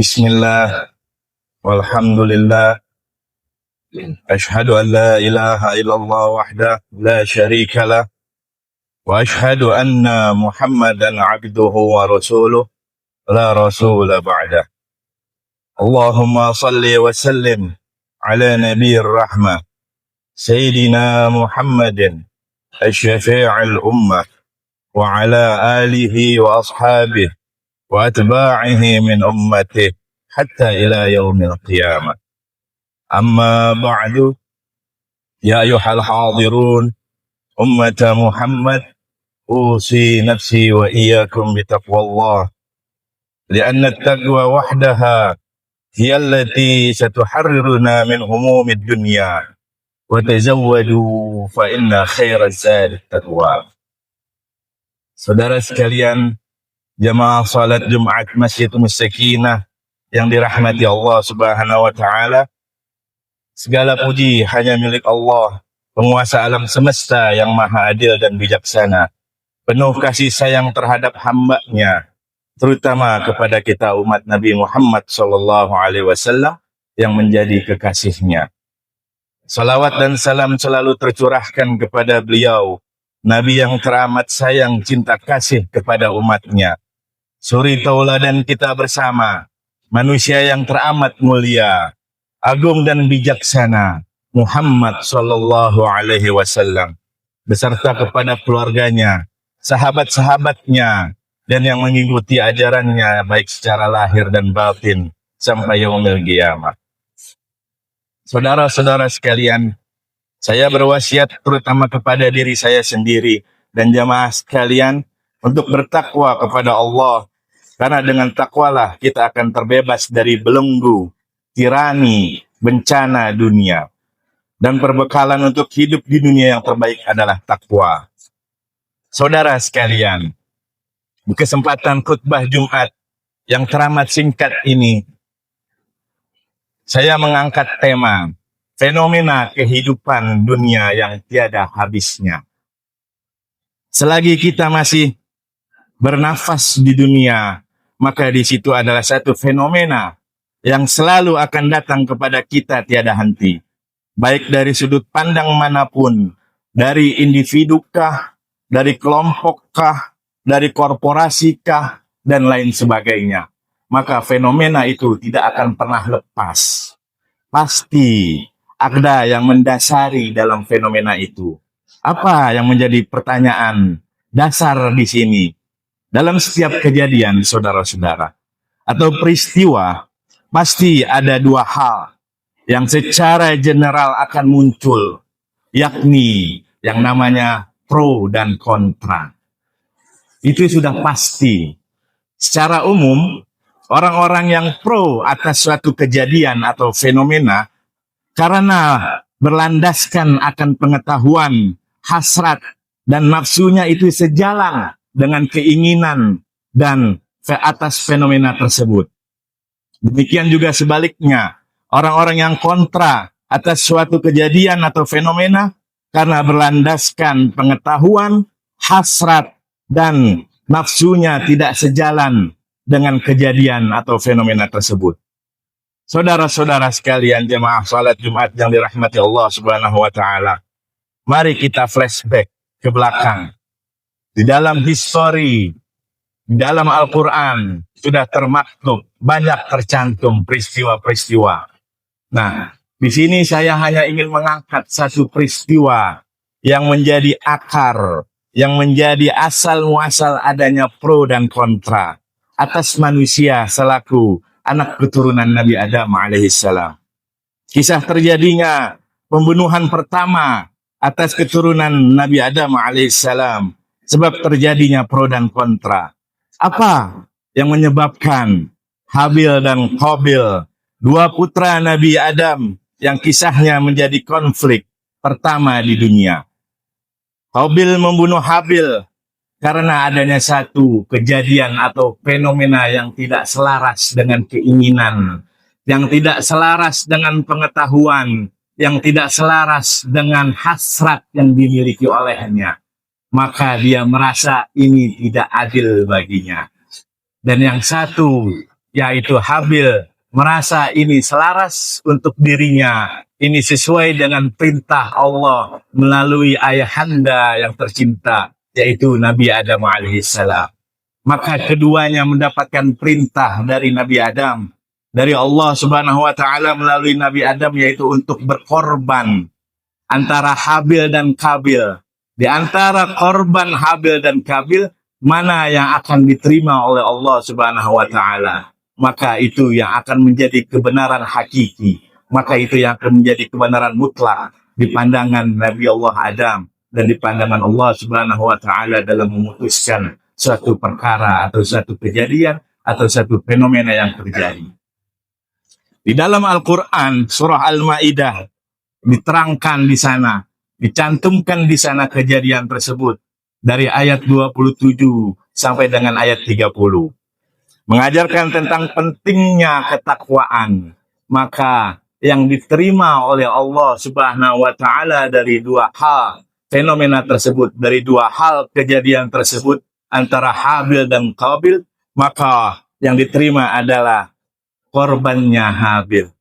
Bismillah, walhamdulillah, ashhadu an la ilaha illallah wahdah la syarika lah, wa ashhadu anna Muhammadan abduhu wa rasuluh, la rasula ba'dah. Allahumma salli wa sallim ala nabiyyir rahmah, Sayyidina Muhammadin, asyafi'il ummah, wa ala alihi wa ashabihi, wa atba'ihi min ummatihi, hatta ila yaumil qiyamah. Amma ba'du, ya ayuhal hadirun, ummata Muhammad, usi nafsi wa iyyakum bitaqwallah, lianna at-taqwa wahdaha hiya allati satuharriruna min humumid dunya, wa tazawwadu fa inna khairaz zadi at-taqwa. Saudara sekalian, jamaah salat Jumat Masjid Sakinah yang dirahmati Allah Subhanahu wa taala, segala puji hanya milik Allah, penguasa alam semesta yang maha adil dan bijaksana, penuh kasih sayang terhadap hamba-Nya, terutama kepada kita umat Nabi Muhammad sallallahu alaihi wasallam yang menjadi kekasih-Nya. Salawat dan salam selalu tercurahkan kepada beliau, Nabi yang teramat sayang cinta kasih kepada umat-Nya, suri tauladan kita bersama, manusia yang teramat mulia, agung dan bijaksana, Muhammad sallallahu alaihi wasallam, beserta kepada keluarganya, sahabat-sahabatnya, dan yang mengikuti ajarannya baik secara lahir dan batin sampai yaumil qiyamah. Saudara-saudara sekalian, saya berwasiat terutama kepada diri saya sendiri dan jamaah sekalian untuk bertakwa kepada Allah, karena dengan takwalah kita akan terbebas dari belenggu, tirani, bencana dunia. Dan perbekalan untuk hidup di dunia yang terbaik adalah takwa. Saudara sekalian, di kesempatan khutbah Jumat yang teramat singkat ini, saya mengangkat tema fenomena kehidupan dunia yang tiada habisnya. Selagi kita masih bernafas di dunia, maka di situ adalah satu fenomena yang selalu akan datang kepada kita tiada henti. Baik dari sudut pandang manapun, dari individukah, dari kelompokkah, dari korporasikah, dan lain sebagainya. Maka fenomena itu tidak akan pernah lepas. Pasti ada yang mendasari dalam fenomena itu. Apa yang menjadi pertanyaan dasar di sini? Dalam setiap kejadian, saudara-saudara, atau peristiwa, pasti ada dua hal yang secara general akan muncul, yakni yang namanya pro dan kontra. Itu sudah pasti. Secara umum, orang-orang yang pro atas suatu kejadian atau fenomena karena berlandaskan akan pengetahuan, hasrat, dan nafsunya itu sejalan dengan keinginan dan atas fenomena tersebut. Demikian juga sebaliknya, orang-orang yang kontra atas suatu kejadian atau fenomena karena berlandaskan pengetahuan, hasrat, dan nafsunya tidak sejalan dengan kejadian atau fenomena tersebut. Saudara-saudara sekalian, jemaah salat Jumat yang dirahmati Allah Subhanahu wa taala, mari kita flashback ke belakang. Di dalam histori, di dalam Al-Quran, sudah termaktub, banyak tercantum peristiwa-peristiwa. Nah, di sini saya hanya ingin mengangkat satu peristiwa yang menjadi akar, yang menjadi asal-muasal adanya pro dan kontra atas manusia selaku anak keturunan Nabi Adam alaihissalam. Kisah terjadinya pembunuhan pertama atas keturunan Nabi Adam alaihissalam, sebab terjadinya pro dan kontra. Apa yang menyebabkan Habil dan Qabil, dua putra Nabi Adam yang kisahnya menjadi konflik pertama di dunia? Qabil membunuh Habil karena adanya satu kejadian atau fenomena yang tidak selaras dengan keinginan, yang tidak selaras dengan pengetahuan, yang tidak selaras dengan hasrat yang dimiliki olehnya. Maka dia merasa ini tidak adil baginya. Dan yang satu yaitu Habil merasa ini selaras untuk dirinya, ini sesuai dengan perintah Allah melalui ayahanda yang tercinta, yaitu Nabi Adam alaihissalam. Maka keduanya mendapatkan perintah dari Nabi Adam, dari Allah Subhanahu wa taala melalui Nabi Adam, yaitu untuk berkorban antara Habil dan Kabil. Di antara korban Habil dan Kabil, mana yang akan diterima oleh Allah Subhanahu wa taala? Maka itu yang akan menjadi kebenaran hakiki. Maka itu yang akan menjadi kebenaran mutlak di pandangan Nabi Allah Adam dan di pandangan Allah Subhanahu wa taala dalam memutuskan suatu perkara atau suatu kejadian atau suatu fenomena yang terjadi. Di dalam Al-Qur'an surah Al-Maidah diterangkan di sana, dicantumkan di sana kejadian tersebut dari ayat 27 sampai dengan ayat 30. Mengajarkan tentang pentingnya ketakwaan. Maka yang diterima oleh Allah Subhanahu wa taala dari dua hal fenomena tersebut, dari dua hal kejadian tersebut antara Habil dan Qabil, maka yang diterima adalah korbannya Habil.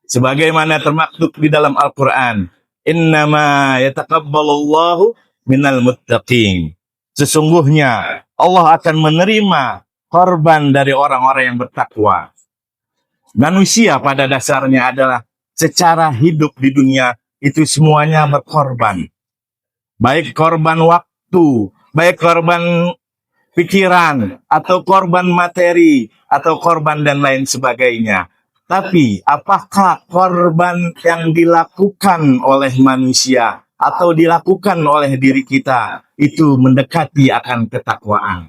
Sebagaimana termaktub di dalam Al-Quran, innama yataqabbalullahu minal muttaqin. Sesungguhnya Allah akan menerima korban dari orang-orang yang bertakwa. Manusia pada dasarnya adalah secara hidup di dunia itu semuanya berkorban. Baik korban waktu, baik korban pikiran, atau korban materi, atau korban dan lain sebagainya. Tapi apakah korban yang dilakukan oleh manusia atau dilakukan oleh diri kita itu mendekati akan ketakwaan?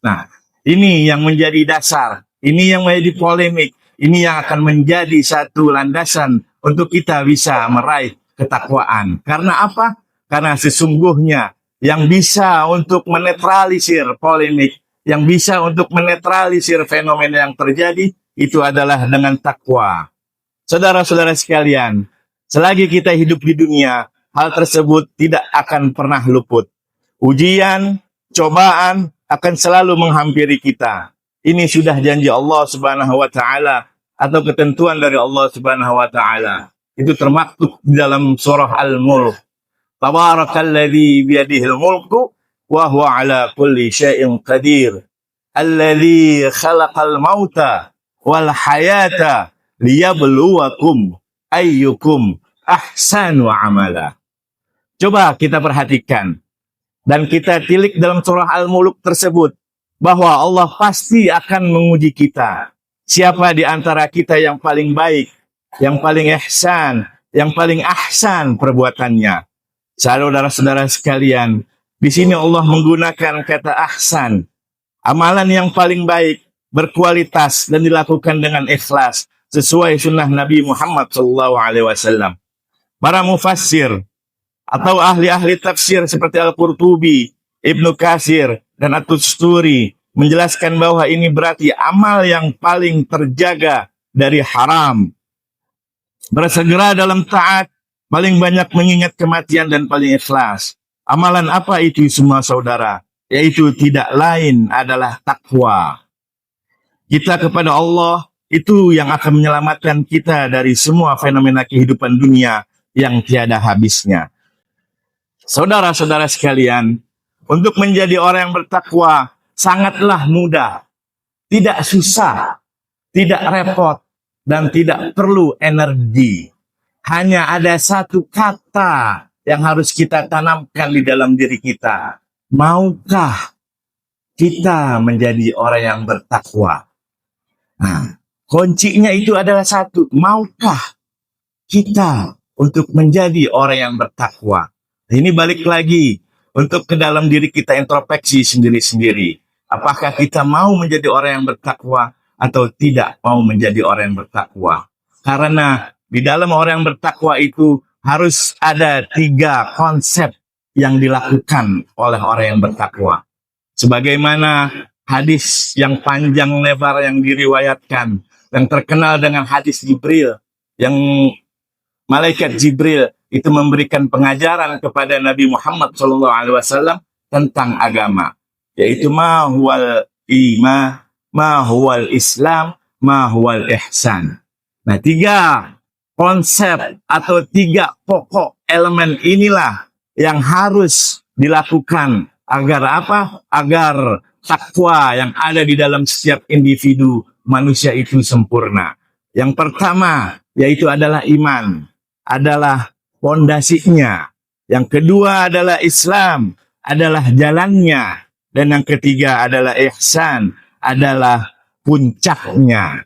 Nah, ini yang menjadi dasar, ini yang menjadi polemik, ini yang akan menjadi satu landasan untuk kita bisa meraih ketakwaan. Karena apa? Karena sesungguhnya yang bisa untuk menetralisir polemik, yang bisa untuk menetralisir fenomena yang terjadi, itu adalah dengan takwa. Saudara-saudara sekalian, selagi kita hidup di dunia, hal tersebut tidak akan pernah luput. Ujian, cobaan akan selalu menghampiri kita. Ini sudah janji Allah Subhanahu wa taala atau ketentuan dari Allah Subhanahu wa taala. Itu termaktub di dalam surah Al-Mulk. Tabarakalladzi biyadihil mulku wa huwa ala kulli syai'in qadir. Alladzi khalaqal mauta wal hayata liyabluwakum ayyukum ahsanu amala. Coba kita perhatikan dan kita tilik dalam surah Al-Mulk tersebut bahwa Allah pasti akan menguji kita. Siapa di antara kita yang paling baik, yang paling ihsan, yang paling ahsan perbuatannya. Saudara-saudara sekalian, di sini Allah menggunakan kata ahsan. Amalan yang paling baik, berkualitas dan dilakukan dengan ikhlas sesuai sunnah Nabi Muhammad SAW. Para mufassir atau ahli-ahli tafsir seperti Al-Qurtubi, Ibnu Katsir, dan At-Tusturi menjelaskan bahwa ini berarti amal yang paling terjaga dari haram. Bersegera dalam taat, paling banyak mengingat kematian dan paling ikhlas. Amalan apa itu semua saudara? Yaitu tidak lain adalah takwa. Kita kepada Allah itu yang akan menyelamatkan kita dari semua fenomena kehidupan dunia yang tiada habisnya. Saudara-saudara sekalian, untuk menjadi orang yang bertakwa sangatlah mudah, tidak susah, tidak repot, dan tidak perlu energi. Hanya ada satu kata yang harus kita tanamkan di dalam diri kita. Maukah kita menjadi orang yang bertakwa? Nah, kuncinya itu adalah satu. Maukah kita untuk menjadi orang yang bertakwa? Ini balik lagi untuk ke dalam diri kita, introspeksi sendiri-sendiri. Apakah kita mau menjadi orang yang bertakwa atau tidak mau menjadi orang yang bertakwa? Karena di dalam orang yang bertakwa itu harus ada 3 konsep yang dilakukan oleh orang yang bertakwa. Sebagaimana hadis yang panjang lebar yang diriwayatkan, yang terkenal dengan hadis Jibril, yang malaikat Jibril itu memberikan pengajaran kepada Nabi Muhammad SAW tentang agama, yaitu ma huwal iman, ma huwal Islam, ma huwal ihsan. Nah, 3 konsep atau 3 pokok elemen inilah yang harus dilakukan agar apa? Agar takwa yang ada di dalam setiap individu manusia itu sempurna. Yang pertama yaitu adalah iman, adalah pondasinya. Yang kedua adalah Islam, adalah jalannya. Dan yang ketiga adalah ihsan, adalah puncaknya.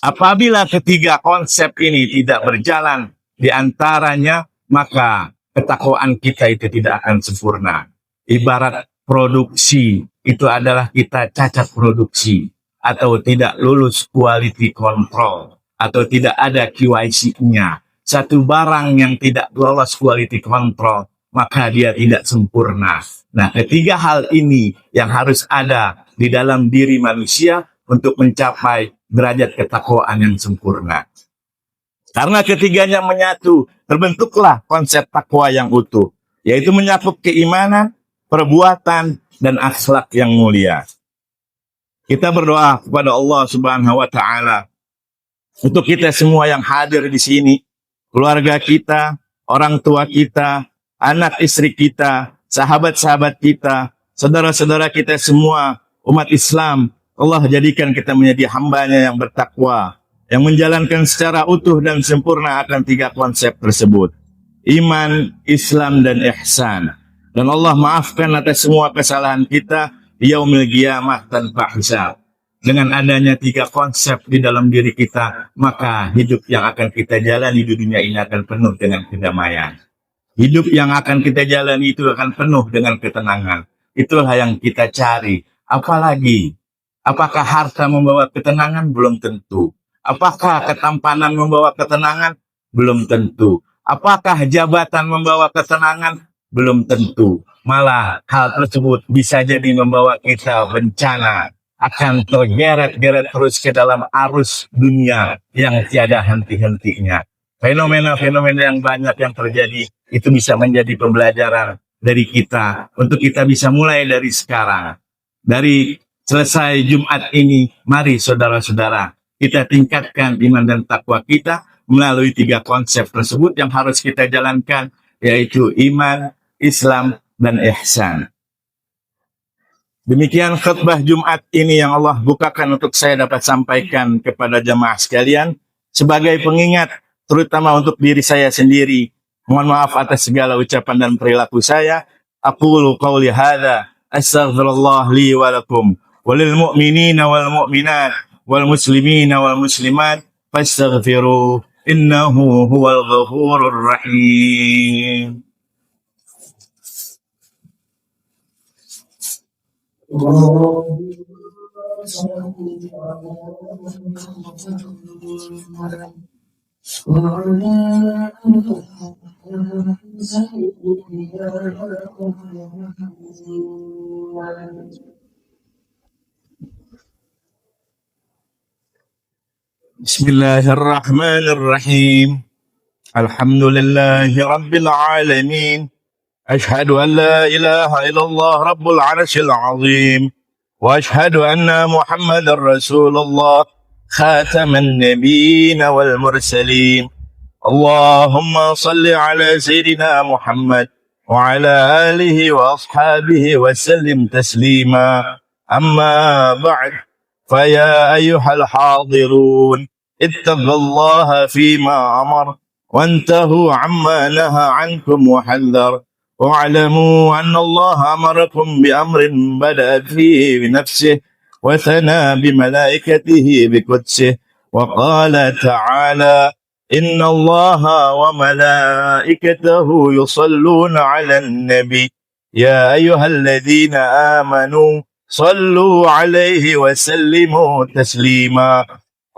Apabila ketiga konsep ini tidak berjalan di antaranya, maka ketakwaan kita itu tidak akan sempurna. Ibarat produksi, itu adalah kita cacat produksi, atau tidak lulus quality control, atau tidak ada QIC-nya. Satu barang yang tidak lolos quality control, maka dia tidak sempurna. Nah, ketiga hal ini yang harus ada di dalam diri manusia untuk mencapai derajat ketakwaan yang sempurna. Karena ketiganya menyatu, terbentuklah konsep takwa yang utuh, yaitu menyakup keimanan, perbuatan, dan akhlak yang mulia. Kita berdoa kepada Allah Subhanahu wa Ta'ala untuk kita semua yang hadir di sini, keluarga kita, orang tua kita, anak istri kita, sahabat-sahabat kita, saudara-saudara kita semua, umat Islam. Allah jadikan kita menjadi hambanya yang bertakwa, yang menjalankan secara utuh dan sempurna akan 3 konsep tersebut. Iman, Islam, dan ihsan. Dan Allah maafkan atas semua kesalahan kita di yaumil qiyamah tanpa hisab. Dengan adanya 3 konsep di dalam diri kita, maka hidup yang akan kita jalani di dunia ini akan penuh dengan kedamaian. Hidup yang akan kita jalani itu akan penuh dengan ketenangan. Itulah yang kita cari. Apalagi, apakah harta membawa ketenangan? Belum tentu. Apakah ketampanan membawa ketenangan? Belum tentu. Apakah jabatan membawa ketenangan? Belum tentu. Malah hal tersebut bisa jadi membawa kita bencana, akan tergeret-geret terus ke dalam arus dunia yang tiada henti-hentinya. Fenomena-fenomena yang banyak yang terjadi itu bisa menjadi pembelajaran dari kita untuk kita bisa mulai dari sekarang. Dari selesai Jumat ini, mari saudara-saudara, kita tingkatkan iman dan takwa kita melalui 3 konsep tersebut yang harus kita jalankan, yaitu iman, Islam, dan ihsan. Demikian khutbah Jumat ini yang Allah bukakan untuk saya dapat sampaikan kepada jemaah sekalian sebagai pengingat, terutama untuk diri saya sendiri. Mohon maaf atas segala ucapan dan perilaku saya. Aqulu qawli hadza astaghfirullah li wa lakum walil mu'minina wal mu'minat wal muslimina wal muslimat fastaghfiru innahu huwal ghafurur rahim. Bismillahirrahmanirrahim. Alhamdulillahi rabbil alamin. أشهد أن لا إله إلا الله رب العرش العظيم وأشهد أن محمد رسول الله خاتم النبيين والمرسلين اللهم صل على سيدنا محمد وعلى آله وأصحابه وسلم تسليما أما بعد فيا أيها الحاضرون اتقوا الله فيما أمر وانتهوا عما نهى عنكم وحذر واعلموا أن الله أمركم بأمر بدأ فيه بنفسه وثنى بملائكته بقدسه وقال تعالى إن الله وملائكته يصلون على النبي يا أيها الذين آمنوا صلوا عليه وسلموا تسليما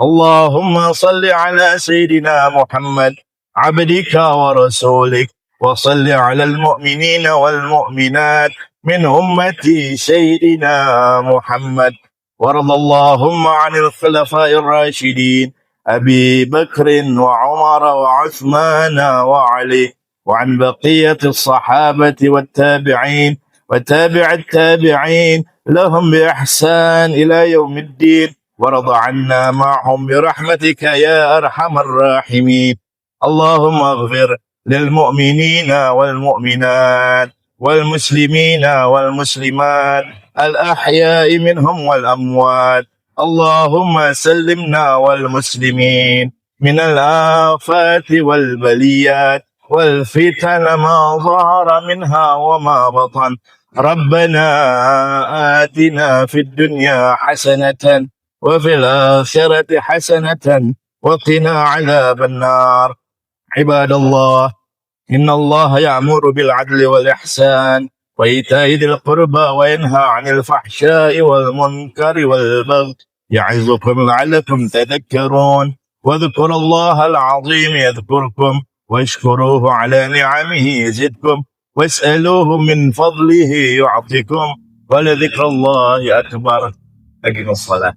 اللهم صل على سيدنا محمد عبدك ورسولك وصل على المؤمنين والمؤمنات من أمة سيدنا محمد وارض اللهم عن الخلفاء الراشدين أبي بكر وعمر وعثمان وعلي وعن بقية الصحابة والتابعين وتابع التابعين لهم بإحسان إلى يوم الدين، وارض عنا معهم برحمتك يا أرحم الراحمين. اللهم اغفر للمؤمنين والمؤمنات والمسلمين والمسلمات الأحياء منهم والأموات. اللهم سلمنا والمسلمين من الآفات والبليات والفتن ما ظهر منها وما بطن. ربنا آتنا في الدنيا حسنة وفي الآخرة حسنة وقنا عذاب النار. عباد الله، إن الله يأمر بالعدل والإحسان وإيتاء ذي القربى وينهى عن الفحشاء والمنكر والبغي يعظكم لعلكم تذكرون. واذكروا الله العظيم يذكركم واشكروه على نعمه يزدكم واسألوه من فضله يعطكم ولذكر الله أكبر. أقم الصلاة.